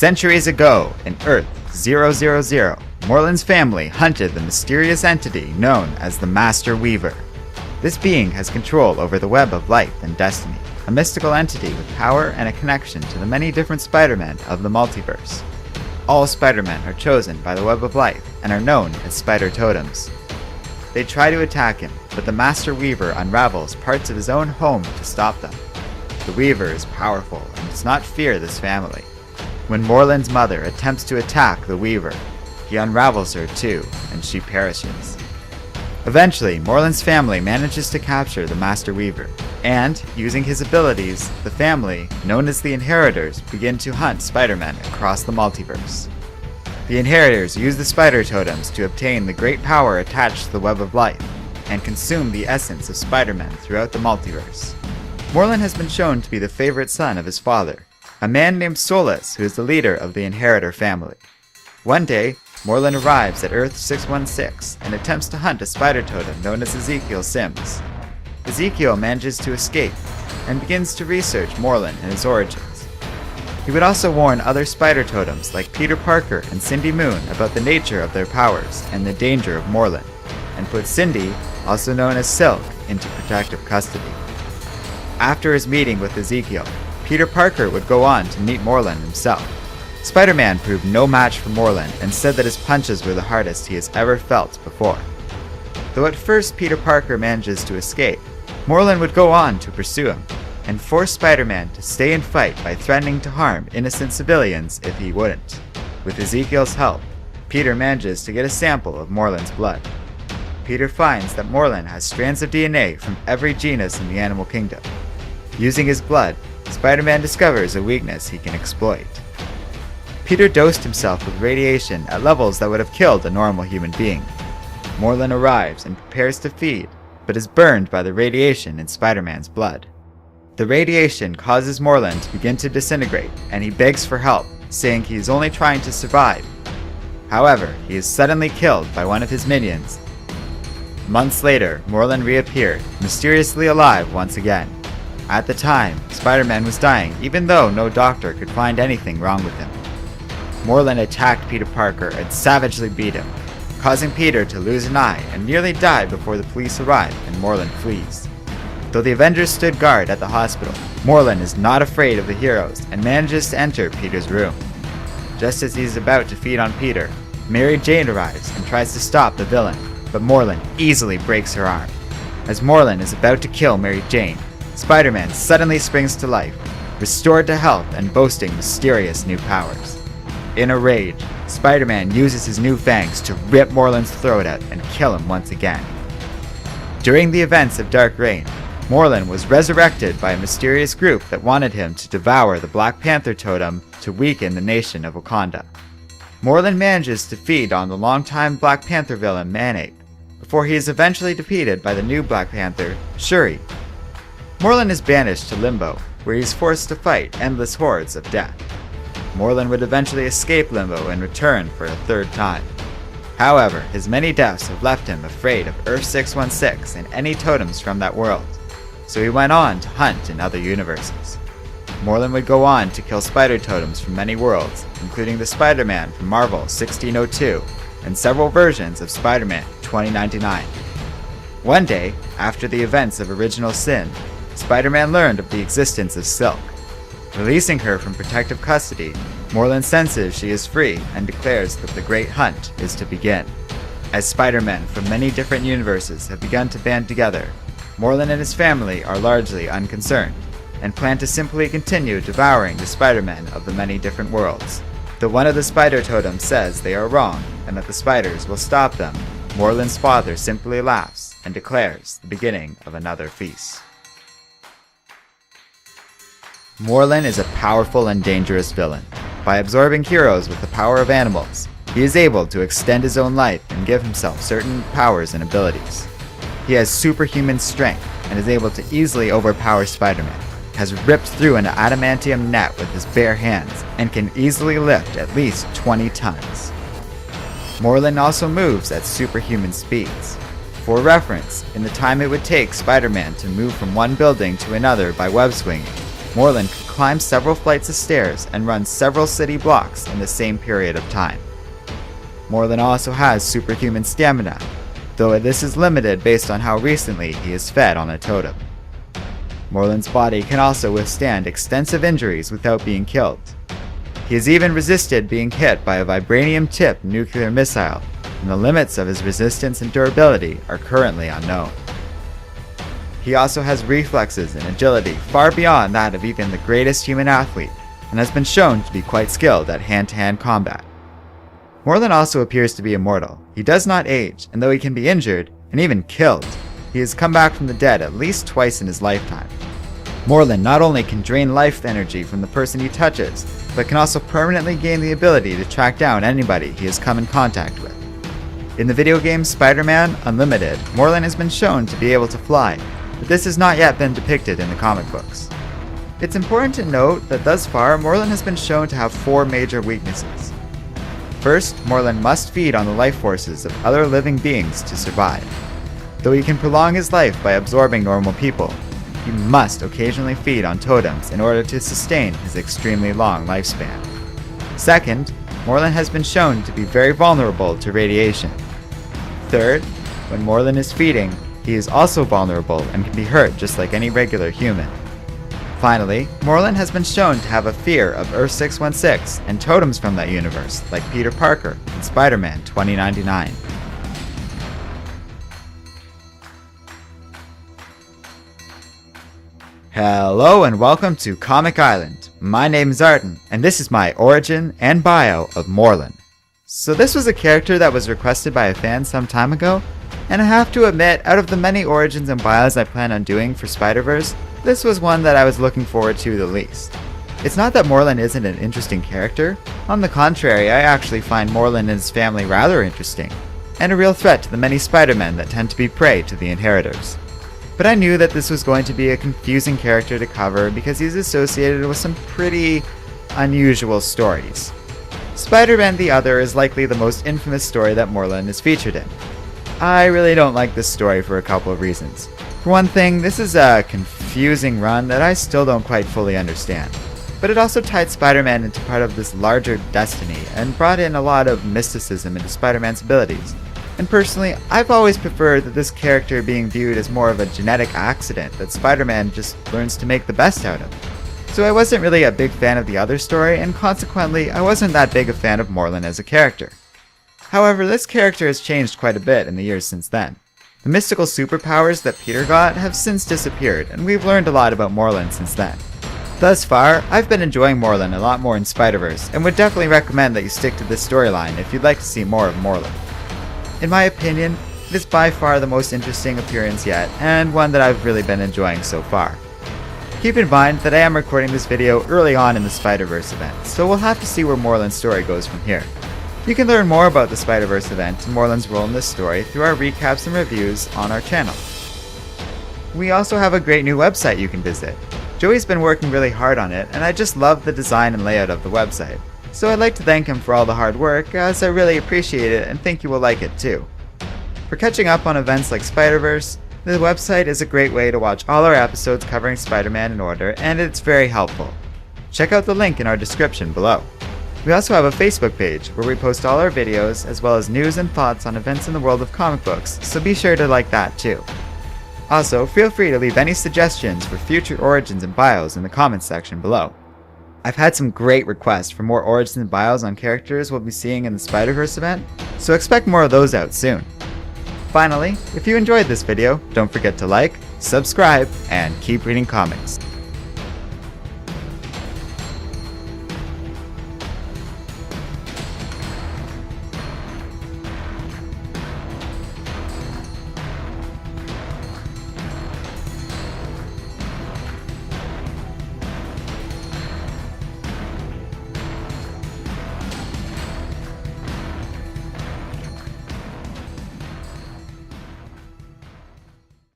Centuries ago, in Earth 000, Morlun's family hunted the mysterious entity known as the Master Weaver. This being has control over the web of life and destiny, a mystical entity with power and a connection to the many different Spider-Men of the multiverse. All Spider-Men are chosen by the web of life and are known as Spider Totems. They try to attack him, but the Master Weaver unravels parts of his own home to stop them. The Weaver is powerful and does not fear this family. When Morlun's mother attempts to attack the Weaver, he unravels her too, and she perishes. Eventually, Morlun's family manages to capture the Master Weaver, and, using his abilities, the family, known as the Inheritors, begin to hunt Spider-Man across the multiverse. The Inheritors use the Spider Totems to obtain the great power attached to the Web of Life, and consume the essence of Spider-Man throughout the multiverse. Morlun has been shown to be the favorite son of his father, a man named Solus who is the leader of the Inheritor family. One day, Morlun arrives at Earth 616 and attempts to hunt a spider totem known as Ezekiel Sims. Ezekiel manages to escape and begins to research Morlun and his origins. He would also warn other spider totems like Peter Parker and Cindy Moon about the nature of their powers and the danger of Morlun, and put Cindy, also known as Silk, into protective custody. After his meeting with Ezekiel, Peter Parker would go on to meet Morlun himself. Spider-Man proved no match for Morlun and said that his punches were the hardest he has ever felt before. Though at first Peter Parker manages to escape, Morlun would go on to pursue him, and force Spider-Man to stay and fight by threatening to harm innocent civilians if he wouldn't. With Ezekiel's help, Peter manages to get a sample of Morlun's blood. Peter finds that Morlun has strands of DNA from every genus in the animal kingdom. Using his blood, Spider-Man discovers a weakness he can exploit. Peter dosed himself with radiation at levels that would have killed a normal human being. Morlun arrives and prepares to feed, but is burned by the radiation in Spider-Man's blood. The radiation causes Morlun to begin to disintegrate, and he begs for help, saying he is only trying to survive. However, he is suddenly killed by one of his minions. Months later, Morlun reappeared, mysteriously alive once again. At the time, Spider-Man was dying, even though no doctor could find anything wrong with him. Morlun attacked Peter Parker and savagely beat him, causing Peter to lose an eye and nearly die before the police arrive and Morlun flees. Though the Avengers stood guard at the hospital, Morlun is not afraid of the heroes and manages to enter Peter's room. Just as he is about to feed on Peter, Mary Jane arrives and tries to stop the villain, but Morlun easily breaks her arm. As Morlun is about to kill Mary Jane, Spider-Man suddenly springs to life, restored to health and boasting mysterious new powers. In a rage, Spider-Man uses his new fangs to rip Morlun's throat out and kill him once again. During the events of Dark Reign, Morlun was resurrected by a mysterious group that wanted him to devour the Black Panther totem to weaken the nation of Wakanda. Morlun manages to feed on the longtime Black Panther villain Man-Ape, before he is eventually defeated by the new Black Panther, Shuri. Morlun is banished to Limbo, where he is forced to fight endless hordes of death. Morlun would eventually escape Limbo and return for a third time. However, his many deaths have left him afraid of Earth 616 and any totems from that world, so he went on to hunt in other universes. Morlun would go on to kill spider totems from many worlds, including the Spider-Man from Marvel 1602 and several versions of Spider-Man 2099. One day, after the events of Original Sin, Spider-Man learned of the existence of Silk. Releasing her from protective custody, Morlun senses she is free and declares that the Great Hunt is to begin. As Spider-Men from many different universes have begun to band together, Morlun and his family are largely unconcerned, and plan to simply continue devouring the Spider-Men of the many different worlds. Though one of the Spider Totems says they are wrong and that the spiders will stop them, Morlun's father simply laughs and declares the beginning of another feast. Morlun is a powerful and dangerous villain. By absorbing heroes with the power of animals, he is able to extend his own life and give himself certain powers and abilities. He has superhuman strength and is able to easily overpower Spider-Man, has ripped through an adamantium net with his bare hands, and can easily lift at least 20 tons. Morlun also moves at superhuman speeds. For reference, in the time it would take Spider-Man to move from one building to another by web swinging, Morlun could climb several flights of stairs and run several city blocks in the same period of time. Morlun also has superhuman stamina, though this is limited based on how recently he is fed on a totem. Morlun's body can also withstand extensive injuries without being killed. He has even resisted being hit by a vibranium-tipped nuclear missile, and the limits of his resistance and durability are currently unknown. He also has reflexes and agility far beyond that of even the greatest human athlete, and has been shown to be quite skilled at hand-to-hand combat. Morlun also appears to be immortal. He does not age, and though he can be injured, and even killed, he has come back from the dead at least twice in his lifetime. Morlun not only can drain life energy from the person he touches, but can also permanently gain the ability to track down anybody he has come in contact with. In the video game Spider-Man Unlimited, Morlun has been shown to be able to fly, but this has not yet been depicted in the comic books. It's important to note that thus far, Morlun has been shown to have 4 major weaknesses. First, Morlun must feed on the life forces of other living beings to survive. Though he can prolong his life by absorbing normal people, he must occasionally feed on totems in order to sustain his extremely long lifespan. Second, Morlun has been shown to be very vulnerable to radiation. Third, when Morlun is feeding, he is also vulnerable and can be hurt just like any regular human. Finally, Morlun has been shown to have a fear of Earth-616 and totems from that universe, like Peter Parker in Spider-Man 2099. Hello and welcome to Comic Island. My name is Arden, and this is my origin and bio of Morlun. So this was a character that was requested by a fan some time ago, and I have to admit, out of the many origins and bios I plan on doing for Spider-Verse, this was one that I was looking forward to the least. It's not that Morlun isn't an interesting character. On the contrary, I actually find Morlun and his family rather interesting, and a real threat to the many Spider-Men that tend to be prey to the Inheritors. But I knew that this was going to be a confusing character to cover because he's associated with some pretty unusual stories. Spider-Man the Other is likely the most infamous story that Morlun is featured in. I really don't like this story for a couple of reasons. For one thing, this is a confusing run that I still don't quite fully understand. But it also tied Spider-Man into part of this larger destiny and brought in a lot of mysticism into Spider-Man's abilities. And personally, I've always preferred that this character being viewed as more of a genetic accident that Spider-Man just learns to make the best out of. So I wasn't really a big fan of the other story, and consequently, I wasn't that big a fan of Morlun as a character. However, this character has changed quite a bit in the years since then. The mystical superpowers that Peter got have since disappeared, and we've learned a lot about Morlun since then. Thus far, I've been enjoying Morlun a lot more in Spider-Verse, and would definitely recommend that you stick to this storyline if you'd like to see more of Morlun. In my opinion, it is by far the most interesting appearance yet, and one that I've really been enjoying so far. Keep in mind that I am recording this video early on in the Spider-Verse event, so we'll have to see where Morlun's story goes from here. You can learn more about the Spider-Verse event and Morlun's role in this story through our recaps and reviews on our channel. We also have a great new website you can visit. Joey's been working really hard on it, and I just love the design and layout of the website. So I'd like to thank him for all the hard work, as I really appreciate it and think you will like it too. For catching up on events like Spider-Verse, the website is a great way to watch all our episodes covering Spider-Man in order, and it's very helpful. Check out the link in our description below. We also have a Facebook page where we post all our videos as well as news and thoughts on events in the world of comic books, so be sure to like that too. Also, feel free to leave any suggestions for future origins and bios in the comments section below. I've had some great requests for more origins and bios on characters we'll be seeing in the Spider-Verse event, so expect more of those out soon. Finally, if you enjoyed this video, don't forget to like, subscribe, and keep reading comics.